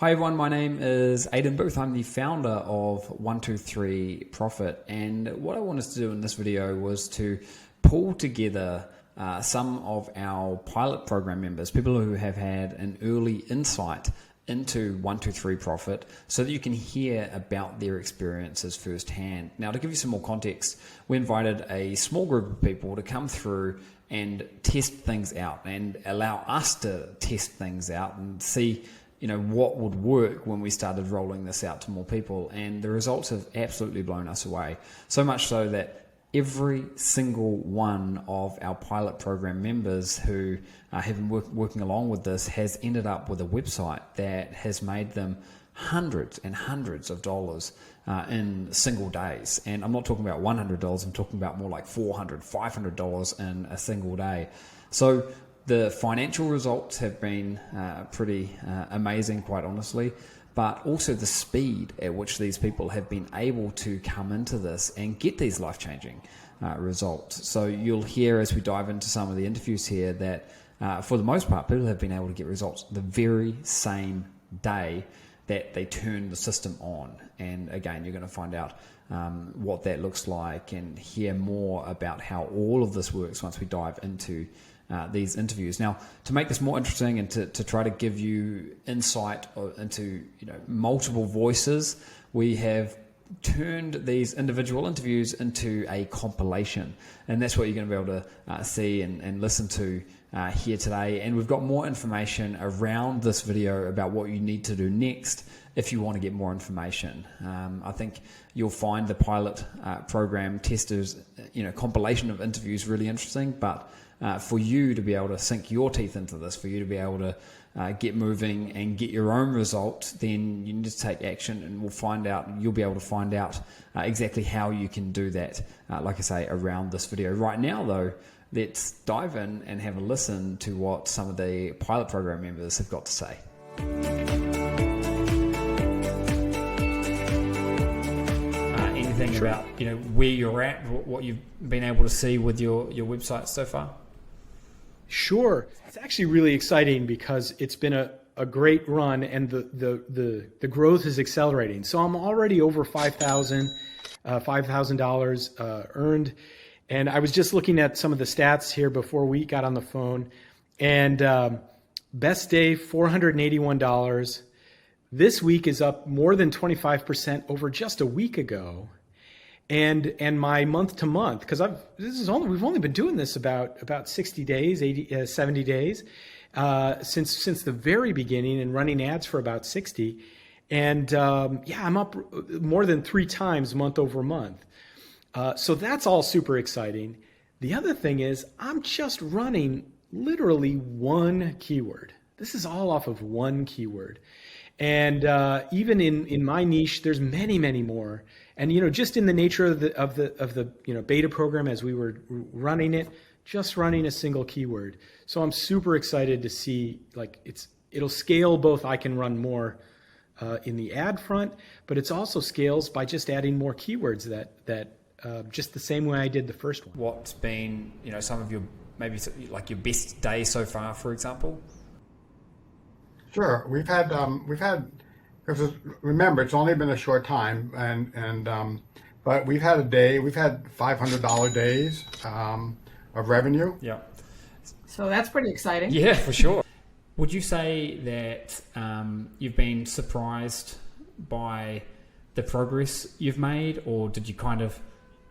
Hi everyone, my name is Aidan Booth. I'm the founder of 123 Profit, and what I wanted to do in this video was to pull together some of our pilot program members, people who have had an early insight into 123 Profit, so that you can hear about their experiences firsthand. Now, to give you some more context, we invited a small group of people to come through and test things out and allow us to test things out and see what would work when we started rolling this out to more people. And the results have absolutely blown us away. So much so that every single one of our pilot program members who have been working along with this has ended up with a website that has made them hundreds and hundreds of dollars in single days. And I'm not talking about $100, I'm talking about more like $400, $500 in a single day. So the financial results have been pretty amazing, quite honestly, but also the speed at which these people have been able to come into this and get these life-changing results. So you'll hear as we dive into some of the interviews here that for the most part, people have been able to get results the very same day that they turn the system on. And again, you're going to find out what that looks like and hear more about how all of this works once we dive into these interviews. Now, to make this more interesting and to try to give you insight into multiple voices, we have turned these individual interviews into a compilation, and that's what you're going to be able to see and listen to here today. And we've got more information around this video about what you need to do next if you want to get more information. I think you'll find the pilot program testers compilation of interviews really interesting, but for you to be able to sink your teeth into this, for you to be able to get moving and get your own results, then you need to take action, and you'll be able to find out exactly how you can do that, like I say, around this video. Right now though, let's dive in and have a listen to what some of the pilot program members have got to say. Anything Sure. About where you're at, what you've been able to see with your website so far? Sure. It's actually really exciting because it's been a great run, and the growth is accelerating. So I'm already over $5,000 earned. And I was just looking at some of the stats here before we got on the phone, and best day, $481. This week is up more than 25% over just a week ago. And my month to month, because we've only been doing this about 60 days, 70 days, since the very beginning, and running ads for about 60. And I'm up more than 3 times month over month. So that's all super exciting. The other thing is I'm just running literally one keyword. This is all off of one keyword. And even in my niche, there's many, many more. And just in the nature of the beta program as we were running it, just running a single keyword. So I'm super excited to see it'll scale both. I can run more in the ad front, but it's also scales by just adding more keywords that just the same way I did the first one. What's been some of your maybe like your best day so far, for example? Sure, we've had because remember it's only been a short time, but we've had $500 days of revenue. Yeah. So that's pretty exciting. Yeah, for sure. Would you say that you've been surprised by the progress you've made, or did you kind of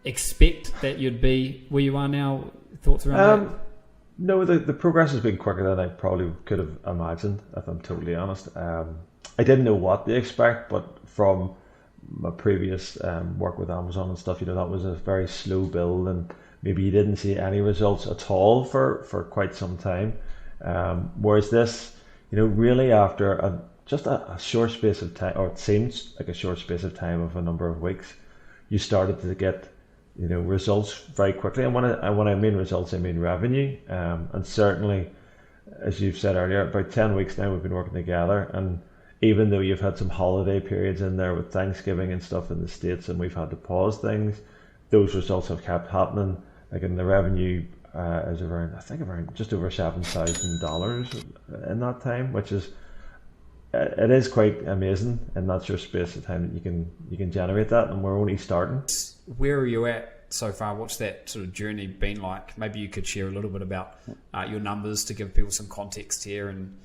expect that you'd be where you are now? Thoughts around that? No, the progress has been quicker than I probably could have imagined, if I'm totally honest. I didn't know what to expect, but from my previous work with Amazon and stuff, that was a very slow build, and maybe you didn't see any results at all for quite some time. Whereas this, really after just a short space of time, or it seems like a short space of time of a number of weeks, you started to get results very quickly. And when I mean results, I mean revenue. And certainly, as you've said earlier, about 10 weeks now we've been working together. And even though you've had some holiday periods in there with Thanksgiving and stuff in the States, and we've had to pause things, those results have kept happening. Like in the revenue is around just over $7,000 in that time, which is it is quite amazing in that short space of time that you can generate that, and we're only starting. Where are you at so far? What's that sort of journey been like? Maybe you could share a little bit about your numbers to give people some context here, and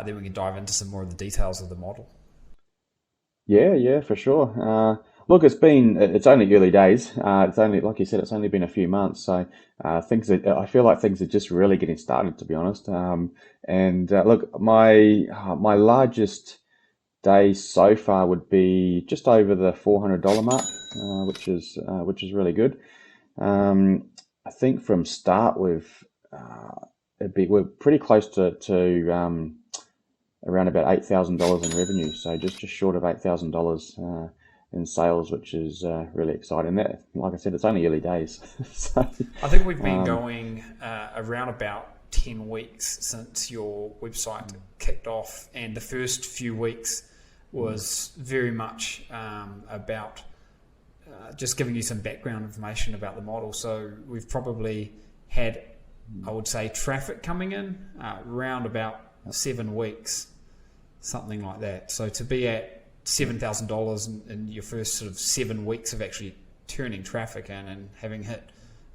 then we can dive into some more of the details of the model. Yeah, for sure. Look, it's only early days. It's only, like you said, it's only been a few months. So I feel like things are just really getting started, to be honest. And look, my largest day so far would be just over the $400 mark, which is really good. I think from start we're pretty close to around about $8,000 in revenue, so just short of $8,000 in sales, which is really exciting. That, like I said, it's only early days. So, I think we've been going around about 10 weeks since your website kicked off, and the first few weeks was very much about just giving you some background information about the model. So we've probably had, I would say, traffic coming in around about 7 weeks, something like that. So to be at $7,000 in your first sort of 7 weeks of actually turning traffic in and having hit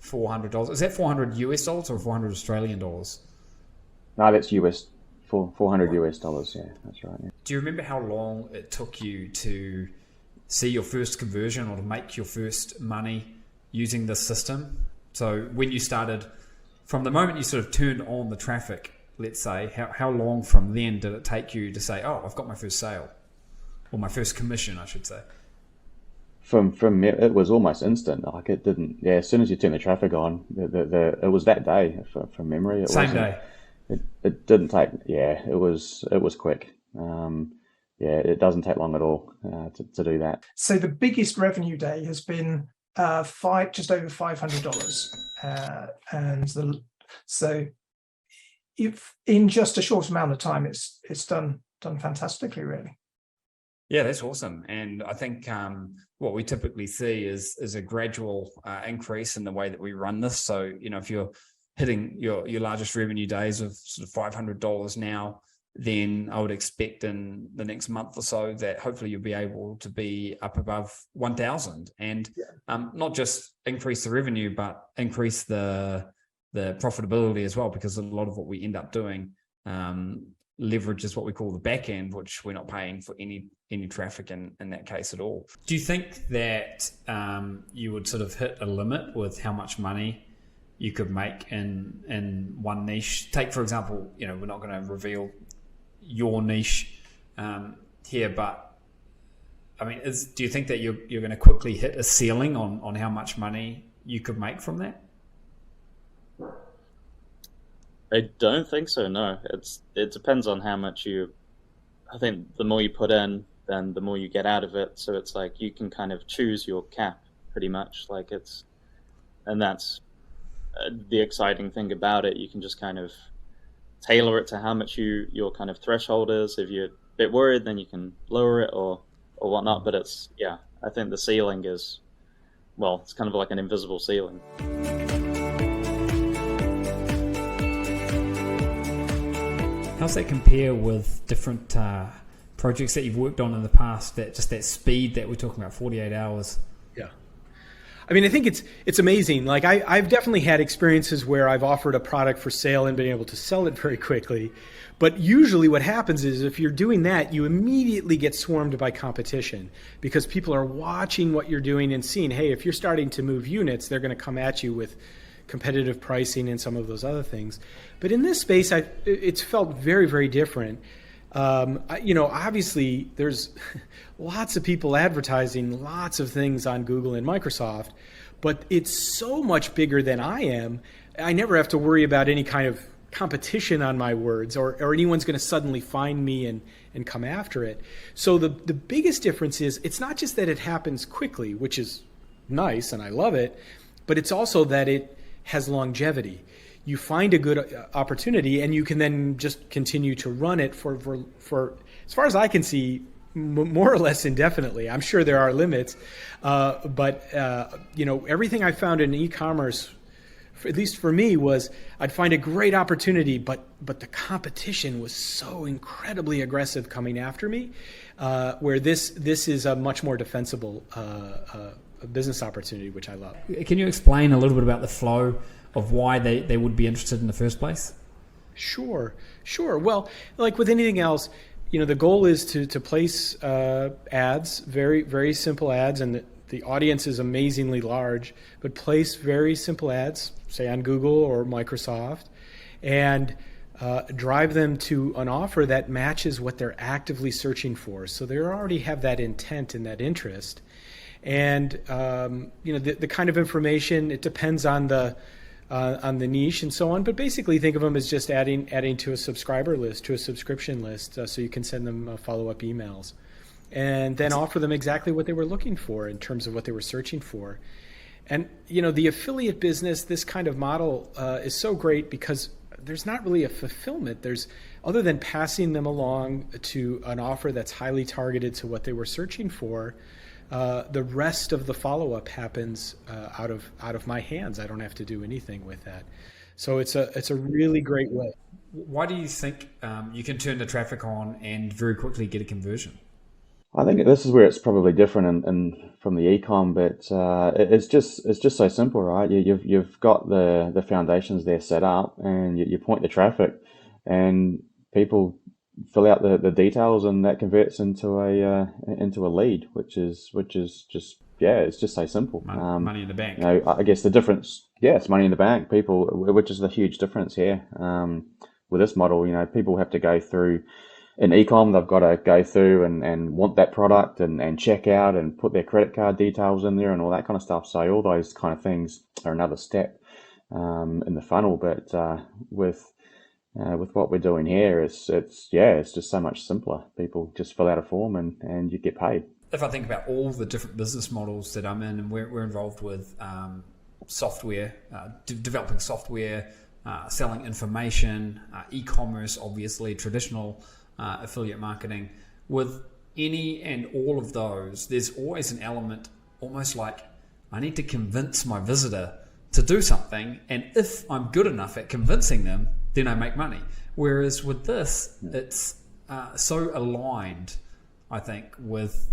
$400, is that 400 US dollars or 400 Australian dollars? No, that's US, 400 US dollars. Yeah, that's right. Yeah. Do you remember how long it took you to see your first conversion or to make your first money using this system? So when you started, from the moment you sort of turned on the traffic, let's say, how long from then did it take you to say, oh, I've got my first sale, or my first commission, I should say? From it was almost instant. Like it didn't. Yeah, as soon as you turn the traffic on, it was that day. From memory, it same day. It didn't take. Yeah, it was quick. Yeah, it doesn't take long at all to do that. So the biggest revenue day has been just over $500, so if in just a short amount of time, it's done fantastically, really. Yeah, that's awesome. And I think what we typically see is a gradual increase in the way that we run this. So, if you're hitting your largest revenue days of sort of $500 now, then I would expect in the next month or so that hopefully you'll be able to be up above 1,000 and not just increase the revenue, but increase the profitability as well, because a lot of what we end up doing leverages what we call the back end, which we're not paying for any traffic in that case at all. Do you think that you would sort of hit a limit with how much money you could make in one niche? Take, for example, we're not going to reveal your niche here, but I mean, do you think that you're going to quickly hit a ceiling on how much money you could make from that? I don't think so. No, it depends on how much I think the more you put in, then the more you get out of it. So it's like you can kind of choose your cap pretty much. And that's the exciting thing about it. You can just kind of tailor it to how much your kind of threshold is. If you're a bit worried, then you can lower it or whatnot. But I think the ceiling is, well, it's kind of like an invisible ceiling. How's that compare with different projects that you've worked on in the past? That speed that we're talking about, 48 hours. Yeah. I mean, I think it's amazing. Like I've definitely had experiences where I've offered a product for sale and been able to sell it very quickly. But usually what happens is if you're doing that, you immediately get swarmed by competition because people are watching what you're doing and seeing, hey, if you're starting to move units, they're going to come at you with competitive pricing and some of those other things. But in this space, it's felt very, very different. Obviously there's lots of people advertising lots of things on Google and Microsoft, but it's so much bigger than I am. I never have to worry about any kind of competition on my words or anyone's going to suddenly find me and come after it. So the biggest difference is it's not just that it happens quickly, which is nice and I love it, but it's also that it has longevity. You find a good opportunity and you can then just continue to run it for as far as I can see, more or less indefinitely. I'm sure there are limits, but everything I found in e-commerce at least for me, was I'd find a great opportunity, but the competition was so incredibly aggressive coming after me, where this is a much more defensible business opportunity, which I love. Can you explain a little bit about the flow of why they would be interested in the first place? Sure. Well, like with anything else, the goal is to place ads, very, very simple ads, and the audience is amazingly large, but place very simple ads, say on Google or Microsoft, and drive them to an offer that matches what they're actively searching for. So they already have that intent and that interest. And the kind of information, it depends on the niche and so on, but basically think of them as just adding to a subscriber list, to a subscription list, so you can send them follow-up emails, and then offer them exactly what they were looking for in terms of what they were searching for. And the affiliate business, this kind of model is so great because there's not really a fulfillment. There's, other than passing them along to an offer that's highly targeted to what they were searching for, the rest of the follow-up happens out of my hands. I don't have to do anything with that. So it's a really great way. Why do you think you can turn the traffic on and very quickly get a conversion? I think this is where it's probably different in from the e-com, but it's just so simple, right? You've got the foundations there set up, and you point the traffic, and people fill out the details, and that converts into a lead, which is just it's just so simple. Money in the bank. I guess the difference, it's money in the bank. People, which is the huge difference here. With this model, people have to go through. In e-com, they've got to go through and want that product and check out and put their credit card details in there and all that kind of stuff. So all those kind of things are another step in the funnel. But with what we're doing here, it's just so much simpler. People just fill out a form and you get paid. If I think about all the different business models that I'm in, and we're involved with software, developing software, selling information, e-commerce, obviously, traditional affiliate marketing. With any and all of those, there's always an element, almost like I need to convince my visitor to do something, and if I'm good enough at convincing them, then I make money. Whereas with this, it's so aligned, I think, with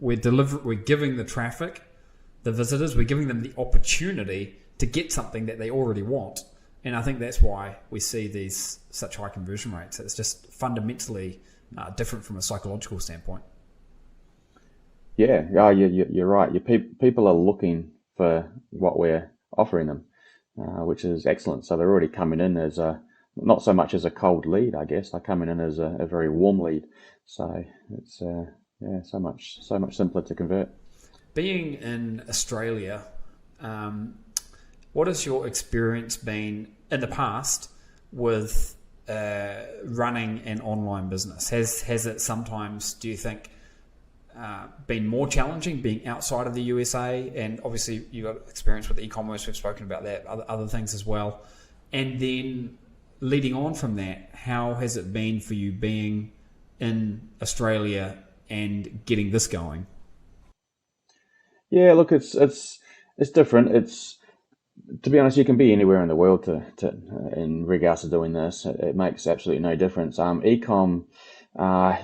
we're giving the traffic, the visitors, we're giving them the opportunity to get something that they already want. And I think that's why we see these such high conversion rates. It's just fundamentally different from a psychological standpoint. Yeah, you're right. People are looking for what we're offering them, which is excellent. So they're already coming in as not so much as a cold lead, I guess. They're coming in as a very warm lead. So it's so much simpler to convert. Being in Australia, what has your experience been in the past with running an online business? Has it sometimes, do you think, been more challenging being outside of the USA? And obviously you've got experience with e-commerce, we've spoken about that, other things as well. And then leading on from that, how has it been for you being in Australia and getting this going? Yeah, look, it's different. To be honest, you can be anywhere in the world to in regards to doing this. It makes absolutely no difference. E-com,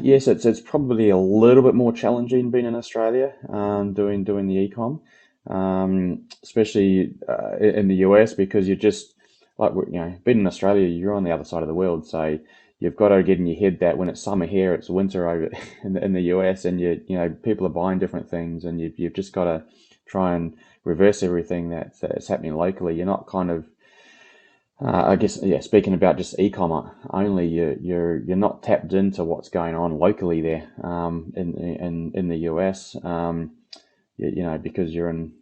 yes, it's probably a little bit more challenging being in Australia, doing the e-com, especially in the US, because you're just like, being in Australia, you're on the other side of the world, so you've got to get in your head that when it's summer here, it's winter over in the US, and people are buying different things, and you've just got to try and reverse everything that's happening locally. You're not kind of, I guess, speaking about just e-com only, you're not tapped into what's going on locally there in the US, because you're in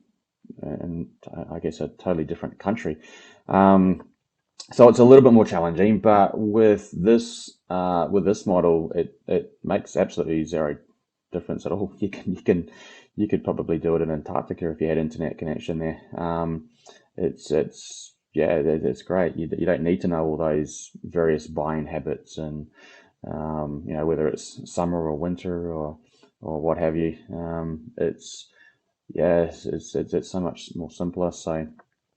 I guess a totally different country. So it's a little bit more challenging, but with this model, it makes absolutely zero difference at all. You could probably do it in Antarctica if you had internet connection there. It's great. You don't need to know all those various buying habits and whether it's summer or winter or what have you. It's so much more simpler. So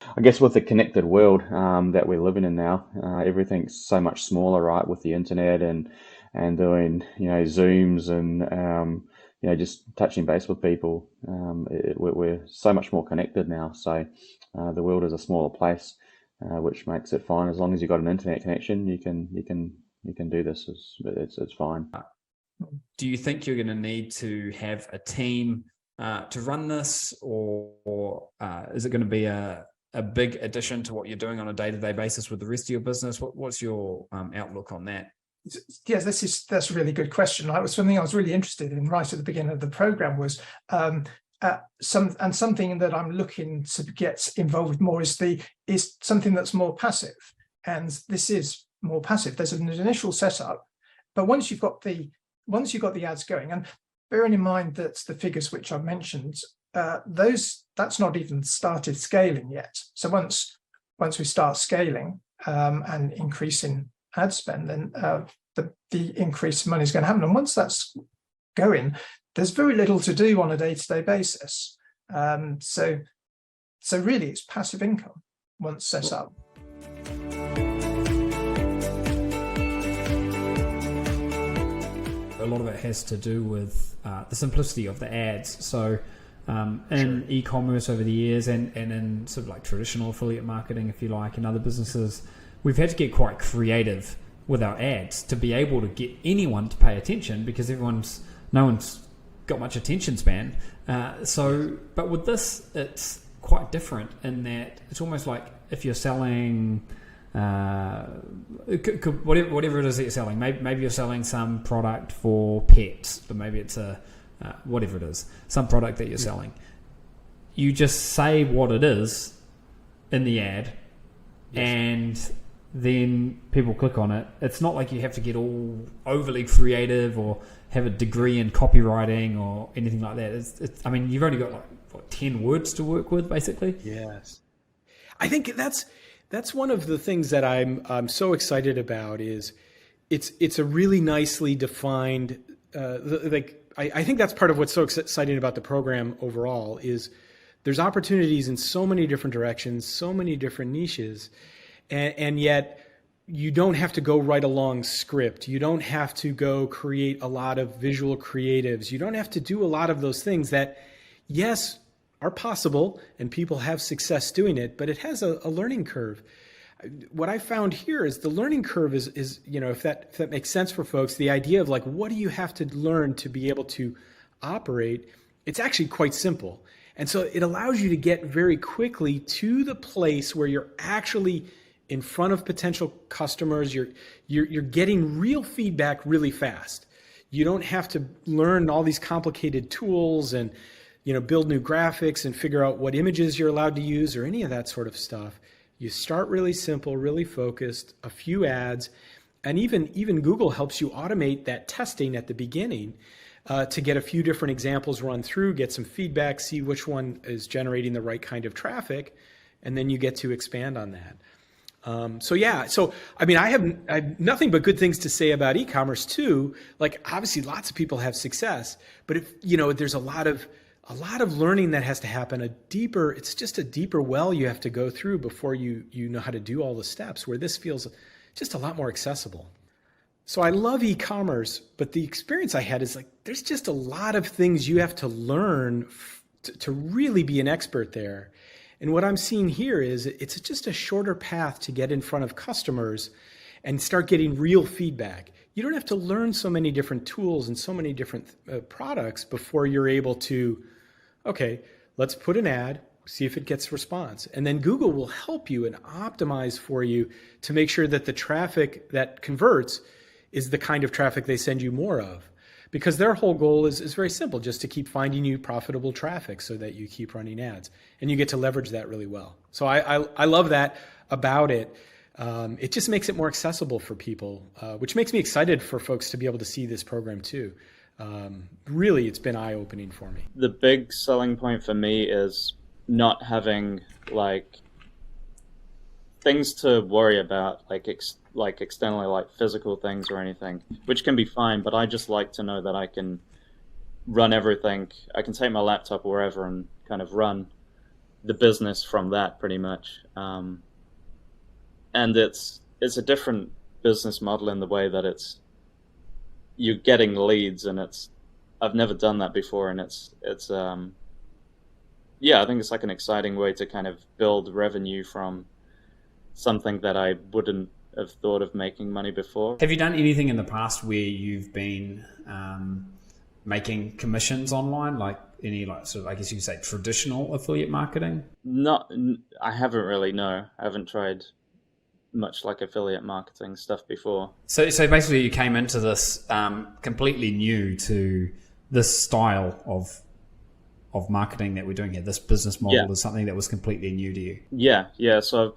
I guess with the connected world that we're living in now, everything's so much smaller, right? With the internet and doing Zooms and just touching base with people. We're so much more connected now. So the world is a smaller place, which makes it fine. As long as you've got an internet connection, you can do this. It's fine. Do you think you're going to need to have a team to run this, or is it going to be a big addition to what you're doing on a day-to-day basis with the rest of your business? What's your outlook on that? Yes, that's a really good question. Something I was really interested in right at the beginning of the program was something that I'm looking to get involved with more is something that's more passive, and this is more passive. There's an initial setup, but once you've got the ads going, and bearing in mind that the figures which I mentioned, that's not even started scaling yet. So once we start scaling and increasing ad spend, then the increase in money is going to happen. And once that's going, there's very little to do on a day-to-day basis. So really, it's passive income once set up. A lot of it has to do with the simplicity of the ads. So in e-commerce over the years and in sort of like traditional affiliate marketing, if you like, and other businesses, we've had to get quite creative with our ads to be able to get anyone to pay attention, because no one's got much attention span. But with this, it's quite different in that it's almost like if you're selling whatever it is that you're selling. Maybe you're selling some product for pets, but maybe it's whatever it is, some product that you're selling. You just say what it is in the ad, and then people click on it. It's not like you have to get all overly creative or have a degree in copywriting or anything like that. I mean, you've only got 10 words to work with, basically. Yes, I think that's one of the things that I'm so excited about. Is it's a really nicely defined. I think that's part of what's so exciting about the program overall is there's opportunities in so many different directions, so many different niches. And yet you don't have to go write a long script. You don't have to go create a lot of visual creatives. You don't have to do a lot of those things that, yes, are possible and people have success doing it, but it has a learning curve. What I found here is the learning curve is if that makes sense for folks, the idea of what do you have to learn to be able to operate, it's actually quite simple. And so it allows you to get very quickly to the place where you're actually in front of potential customers. You're getting real feedback really fast. You don't have to learn all these complicated tools and build new graphics and figure out what images you're allowed to use or any of that sort of stuff. You start really simple, really focused, a few ads, and even Google helps you automate that testing at the beginning to get a few different examples run through, get some feedback, see which one is generating the right kind of traffic, and then you get to expand on that. So I mean, I have nothing but good things to say about e-commerce too. Obviously, lots of people have success, but there's a lot of learning that has to happen. It's just a deeper well you have to go through before you know how to do all the steps. Where this feels just a lot more accessible. So I love e-commerce, but the experience I had is there's just a lot of things you have to learn to really be an expert there. And what I'm seeing here is it's just a shorter path to get in front of customers and start getting real feedback. You don't have to learn so many different tools and so many different products before you're able to, okay, let's put an ad, see if it gets response. And then Google will help you and optimize for you to make sure that the traffic that converts is the kind of traffic they send you more of. Because their whole goal is very simple, just to keep finding you profitable traffic so that you keep running ads. And you get to leverage that really well. So I love that about it. It just makes it more accessible for people, which makes me excited for folks to be able to see this program too. Really, it's been eye-opening for me. The big selling point for me is not having things to worry about, externally, like physical things or anything, which can be fine, but I just like to know that I can run everything. I can take my laptop wherever and kind of run the business from that pretty much. And it's a different business model in the way that you're getting leads, and I've never done that before, and it's yeah, I think it's like an exciting way to kind of build revenue from something that I wouldn't have thought of making money before. Have you done anything in the past where you've been making commissions online, like any sort of, I guess you could say, traditional affiliate marketing? I haven't really, no. I haven't tried much like affiliate marketing stuff before. So basically you came into this completely new to this style of marketing that we're doing here. This business model is something that was completely new to you. Yeah. So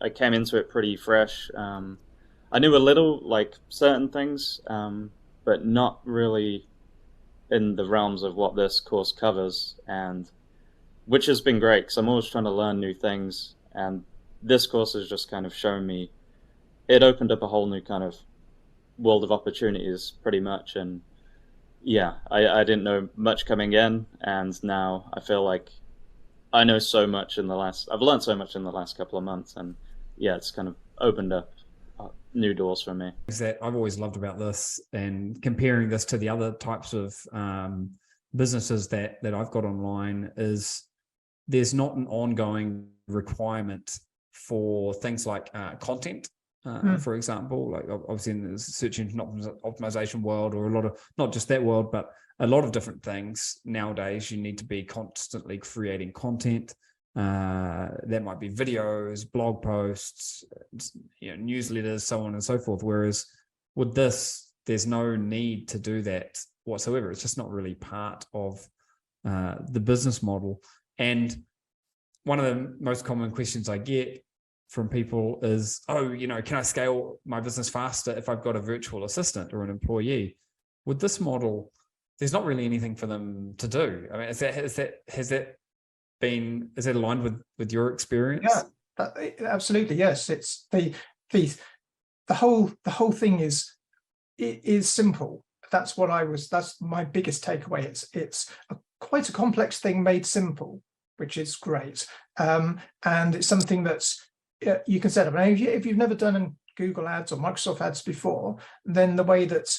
I came into it pretty fresh. I knew a little, like certain things, but not really in the realms of what this course covers, and which has been great because I'm always trying to learn new things, and this course has just kind of shown me, it opened up a whole new kind of world of opportunities pretty much. And yeah, I didn't know much coming in, and now I feel like I know so much I've learned so much in the last couple of months, and yeah, it's kind of opened up new doors for me. That I've always loved about this, and comparing this to the other types of businesses that I've got online, is there's not an ongoing requirement for things like content. For example, like obviously in the search engine optimization world, or a lot of, not just that world, but a lot of different things nowadays, you need to be constantly creating content. That might be videos, blog posts, newsletters, so on and so forth. Whereas with this, there's no need to do that whatsoever. It's just not really part of the business model. And one of the most common questions I get from people is, can I scale my business faster if I've got a virtual assistant or an employee? With this model, there's not really anything for them to do. I mean, is that aligned with your experience? Yeah, absolutely. Yes, it's the whole thing is simple. That's my biggest takeaway. It's quite a complex thing made simple, which is great. And it's something that's you can set up. And if you've never done Google Ads or Microsoft Ads before, then the way that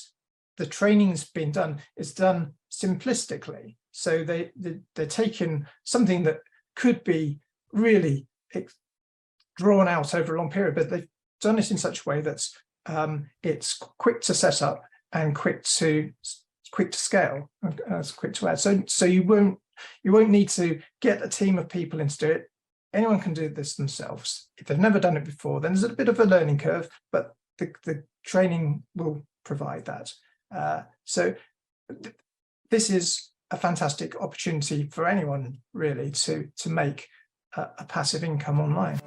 the training's been done is done simplistically. So they're taking something that could be really drawn out over a long period, but they've done it in such a way that's it's quick to set up and quick to scale, quick to add. So you won't need to get a team of people in to do it. Anyone can do this themselves. If they've never done it before, then there's a bit of a learning curve, but the training will provide that. So this is a fantastic opportunity for anyone really to make a passive income online.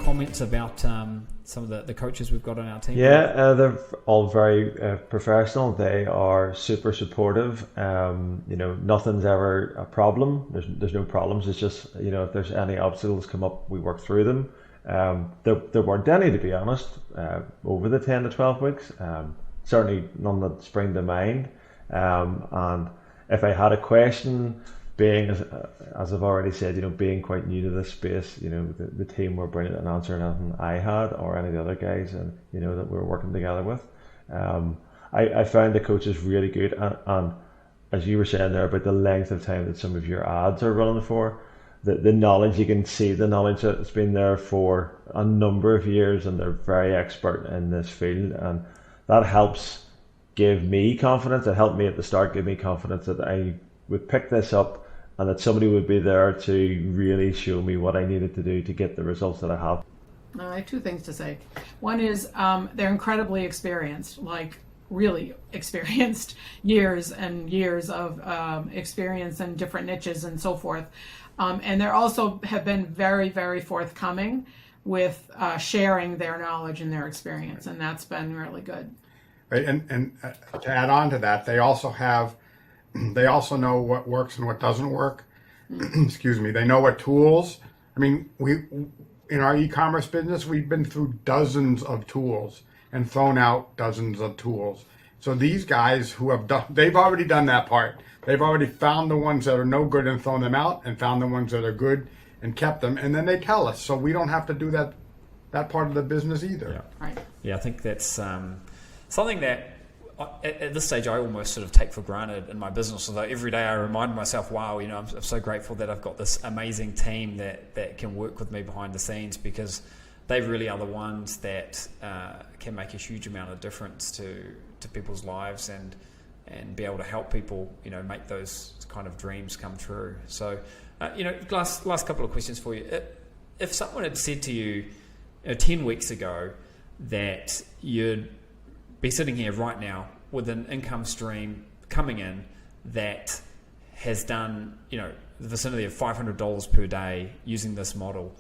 Comments about some of the coaches we've got on our team? Yeah, they're all very professional. They are super supportive. Nothing's ever a problem. There's no problems. It's just, if there's any obstacles come up, we work through them. There weren't any, to be honest, over the 10 to 12 weeks. Certainly none that spring to mind. And if I had a question, being, as I've already said, being quite new to this space, the team were brilliant at answering anything I had or any of the other guys, and that we were working together with. I found the coaches really good, and as you were saying there about the length of time that some of your ads are running for, the knowledge, you can see the knowledge that's been there for a number of years, and they're very expert in this field, and that helps give me confidence. It helped me at the start give me confidence that I would pick this up and that somebody would be there to really show me what I needed to do to get the results that I have. I have two things to say. One is they're incredibly experienced, like really experienced, years and years of experience in different niches and so forth. And they also have been very, very forthcoming with sharing their knowledge and their experience, and that's been really good. Right, and to add on to that, they also know what works and what doesn't work. Excuse me. They know what tools. I mean, in our e-commerce business, we've been through dozens of tools and thrown out dozens of tools. So these guys who have done, they've already done that part. They've already found the ones that are no good and thrown them out, and found the ones that are good and kept them, and then they tell us. So we don't have to do that part of the business either. Yeah. Right. Yeah, I think that's something that at this stage I almost sort of take for granted in my business. Although every day I remind myself, wow, I'm so grateful that I've got this amazing team that can work with me behind the scenes, because they really are the ones that can make a huge amount of difference to people's lives and be able to help people, make those kind of dreams come true. So, last couple of questions for you. If someone had said to you 10 weeks ago that you'd be sitting here right now with an income stream coming in that has done, the vicinity of $500 per day using this model,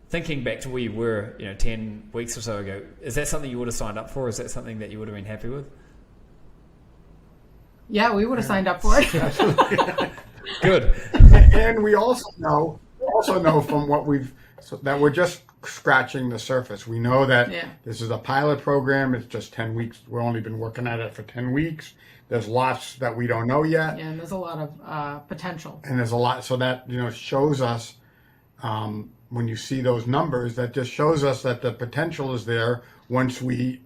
thinking back to where you were, 10 weeks or so ago, is that something you would have signed up for? Is that something that you would have been happy with? Yeah, we would have signed up for it. Good. And we also know from what that we're just scratching the surface. We know that this is a pilot program. It's just 10 weeks. We've only been working at it for 10 weeks. There's lots that we don't know yet. Yeah, and there's a lot of potential. And there's a lot. So that, shows us, when you see those numbers, that just shows us that the potential is there once we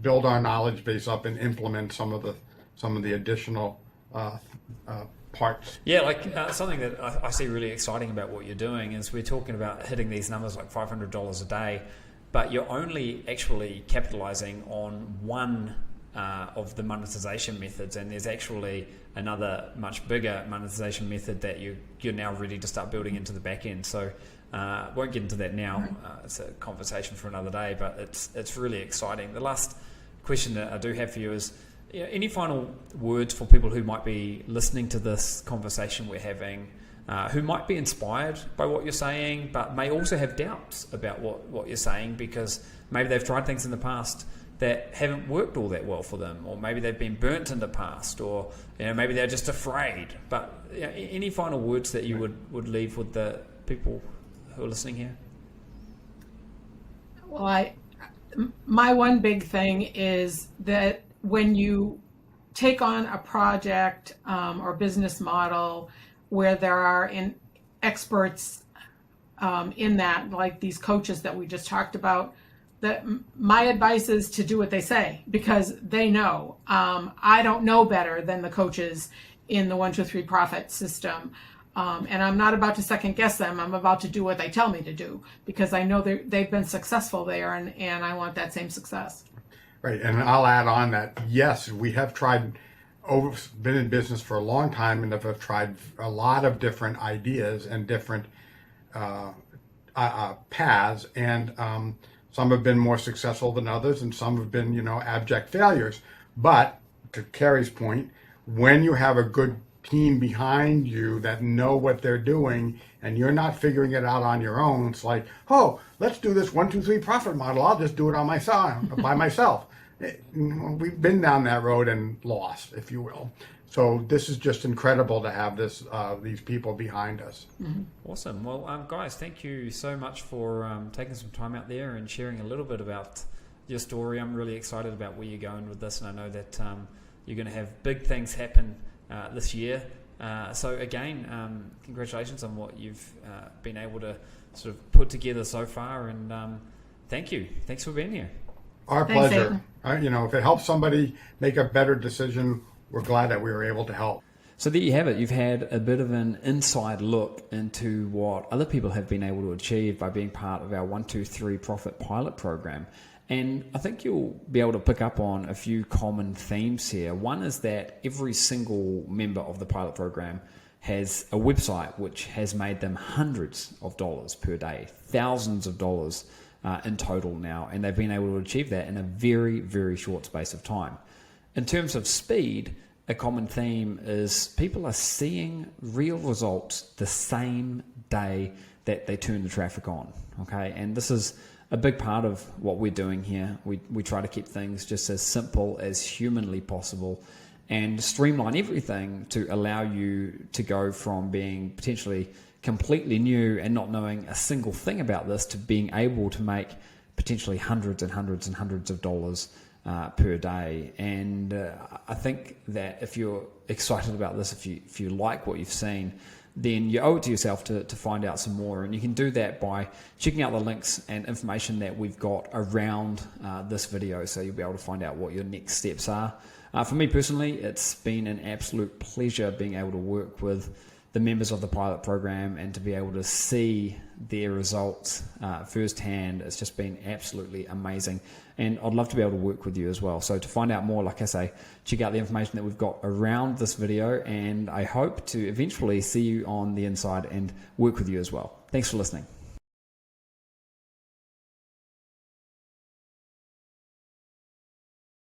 build our knowledge base up and implement some of the additional parts. Yeah, something that I see really exciting about what you're doing is we're talking about hitting these numbers like $500 a day, but you're only actually capitalizing on one of the monetization methods, and there's actually another much bigger monetization method that you're now ready to start building into the back end. So won't get into that now. It's a conversation for another day, but it's really exciting. The last question that I do have for you is, any final words for people who might be listening to this conversation we're having, who might be inspired by what you're saying, but may also have doubts about what you're saying, because maybe they've tried things in the past that haven't worked all that well for them, or maybe they've been burnt in the past, or maybe they're just afraid. But any final words that you would leave with the people who are listening here? Well, my one big thing is that when you take on a project or business model where there are experts in that, like these coaches that we just talked about, that my advice is to do what they say, because they know. I don't know better than the coaches in the 1, 2, 3 profit system. And I'm not about to second guess them. I'm about to do what they tell me to do, because I know they've been successful there, and I want that same success. Right, and I'll add on that, yes, we have been in business for a long time, and have tried a lot of different ideas and different paths, and some have been more successful than others, and some have been, abject failures. But to Carrie's point, when you have a good team behind you that know what they're doing, and you're not figuring it out on your own, it's like, oh, let's do this 1, 2, 3 profit model. I'll just do it on by myself. We've been down that road and lost, if you will. So this is just incredible to have these people behind us. Mm-hmm. Awesome. Well, guys, thank you so much for taking some time out there and sharing a little bit about your story. I'm really excited about where you're going with this, and I know that you're going to have big things happen this year. So again, congratulations on what you've been able to sort of put together so far, and thank you. Thanks for being here. Our Thanks, pleasure. If it helps somebody make a better decision, we're glad that we were able to help. So there you have it. You've had a bit of an inside look into what other people have been able to achieve by being part of our 1, 2, 3 Profit Pilot Program. And I think you'll be able to pick up on a few common themes here. One is that every single member of the pilot program has a website which has made them hundreds of dollars per day, thousands of dollars in total now, and they've been able to achieve that in a very, very short space of time. In terms of speed, a common theme is people are seeing real results the same day that they turn the traffic on, okay? And this is a big part of what we're doing here. We try to keep things just as simple as humanly possible and streamline everything to allow you to go from being potentially completely new and not knowing a single thing about this to being able to make potentially hundreds and hundreds and hundreds of dollars per day. And I think that if you're excited about this, if you like what you've seen, then you owe it to yourself to find out some more. And you can do that by checking out the links and information that we've got around this video, so you'll be able to find out what your next steps are. For me personally, it's been an absolute pleasure being able to work with the members of the pilot program and to be able to see their results firsthand. It's just been absolutely amazing, and I'd love to be able to work with you as well. So to find out more, like I say, check out the information that we've got around this video, and I hope to eventually see you on the inside and work with you as well. Thanks for listening.